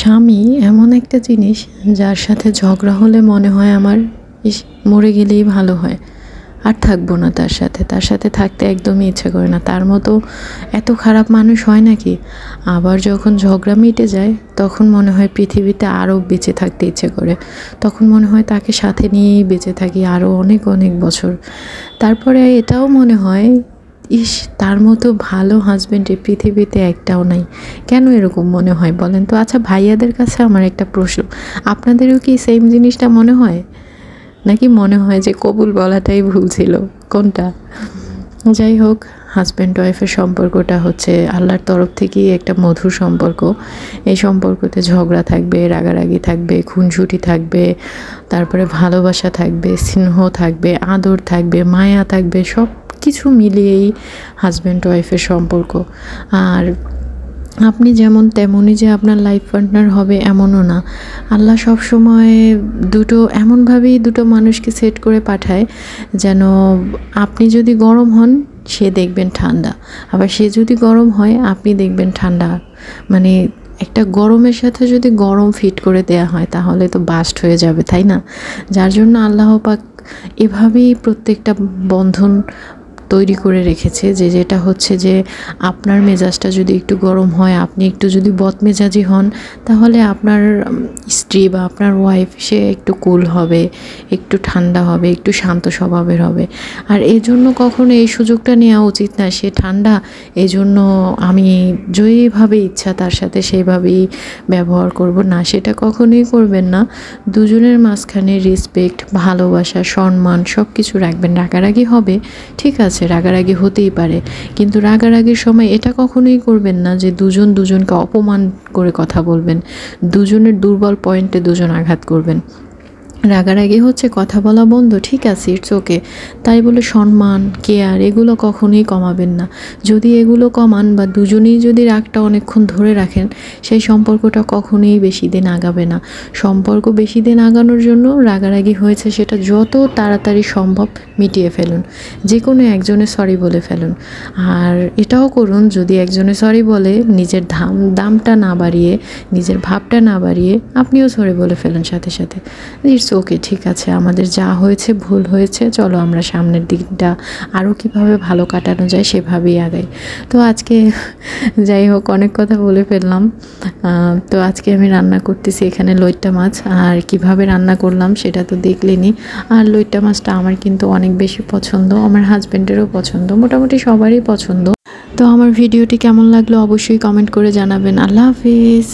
স্বামী এমন একটা জিনিস যার সাথে ঝগড়া হলে মনে হয় আমার মরে গেলেই ভালো হয়, আর থাকবো না তার সাথে থাকতে একদমই ইচ্ছা করে না। তার মতো এত খারাপ মানুষ হয় নাকি? আবার যখন ঝগড়া মিটে যায় তখন মনে হয় পৃথিবীতে আরও বেঁচে থাকতে ইচ্ছে করে, তখন মনে হয় তাকে সাথে নিয়েই বেঁচে থাকি আরও অনেক অনেক বছর। তারপরে এটাও মনে হয় ইস, তার মতো ভালো হাজব্যান্ড এই পৃথিবীতে একটাও নাই। কেন এরকম মনে হয় বলেন তো? আচ্ছা ভাইয়াদের কাছে আমার একটা প্রশ্ন, আপনাদেরও কি সেম জিনিসটা মনে হয়, নাকি মনে হয় যে কবুল বলাটাই ভুল ছিল? কোনটা? যাই হোক, হাজব্যান্ড ওয়াইফের সম্পর্কটা হচ্ছে আল্লাহর তরফ থেকেই একটা মধুর সম্পর্ক। এই সম্পর্কতে ঝগড়া থাকবে, রাগারাগি থাকবে, খুনসুটি থাকবে, তারপরে ভালোবাসা থাকবে, স্নেহ থাকবে, আদর থাকবে, মায়া থাকবে, সব কিছু মিলিয়েই হাজব্যান্ড ওয়াইফের সম্পর্ক। আর আপনি যেমন তেমনই যে আপনার লাইফ পার্টনার হবে এমনও না। আল্লাহ সব সময় এমনভাবেই দুটো মানুষকে সেট করে পাঠায় যেন আপনি যদি গরম হন সে দেখবেন ঠান্ডা, আবার সে যদি গরম হয় আপনি দেখবেন ঠান্ডা। মানে একটা গরমের সাথে যদি গরম ফিট করে দেয়া হয় তাহলে তো বাস্ট হয়ে যাবে, তাই না? যার জন্য আল্লাহ পাক এভাবেই প্রত্যেকটা বন্ধন তৈরি করে রেখেছে, যেটা হচ্ছে যে আপনার মেজাজটা যদি একটু গরম হয়, আপনি একটু যদি বদমেজাজি হন, তাহলে আপনার স্ত্রী বা আপনার ওয়াইফ সে একটু কুল হবে, একটু ঠান্ডা হবে, একটু শান্ত স্বভাবের হবে। আর এই জন্য কখনো এই সুযোগটা নেওয়া উচিত না সে ঠান্ডা, এই জন্য আমি যেভাবে ইচ্ছা তার সাথে সেভাবেই ব্যবহার করব না, সেটা কখনোই করবেন না। দুজনের মাঝখানে রেসপেক্ট, ভালোবাসা, সম্মান সব কিছু রাখবেন। রাগারাগি হবে, ঠিক আছে, রাগারাগি হতেই পারে, কিন্তু রাগারাগির সময় এটা কখনোই করবেন না যে দুজনকে অপমান করে কথা বলবেন, দুজনের দুর্বল পয়েন্টে দুজন আঘাত করবেন। রাগারাগি হচ্ছে কথা বলা বন্ধ, ঠিক আছে, ইটস ওকে, তাই বলে সম্মান, কেয়ার এগুলো কখনোই কমাবেন না। যদি এগুলো কমান বা দুজনেই যদি রাগটা অনেকক্ষণ ধরে রাখেন, সেই সম্পর্কটা কখনোই বেশি দিন আগাবে না। সম্পর্ক বেশি দিন আগানোর জন্য রাগারাগি হয়েছে সেটা যত তাড়াতাড়ি সম্ভব মিটিয়ে ফেলুন, যে কোনো একজনে সরি বলে ফেলুন। আর এটাও করুন, যদি একজনে সরি বলে নিজের দামটা না বাড়িয়ে, নিজের ভাবটা না বাড়িয়ে আপনিও সরি বলে ফেলুন সাথে সাথে, ইটস ওকে, ঠিক আছে, আমাদের যা হয়েছে ভুল হয়েছে, চলো আমরা সামনের দিকটা আরও কীভাবে ভালো কাটানো যায় সেভাবেই আগাই। তো আজকে যাই হোক অনেক কথা বলে ফেললাম। তো আজকে আমি রান্না করতেছি এখানে লইট্টা মাছ, আর কিভাবে রান্না করলাম সেটা তো দেখলেনই। আর লইট্টা মাছটা আমার কিন্তু অনেক বেশি পছন্দ, আমার হাজব্যান্ডেরও পছন্দ, মোটামুটি সবারই পছন্দ। তো আমার ভিডিওটি কেমন লাগলো অবশ্যই কমেন্ট করে জানাবেন। আল্লাহ হাফিজ।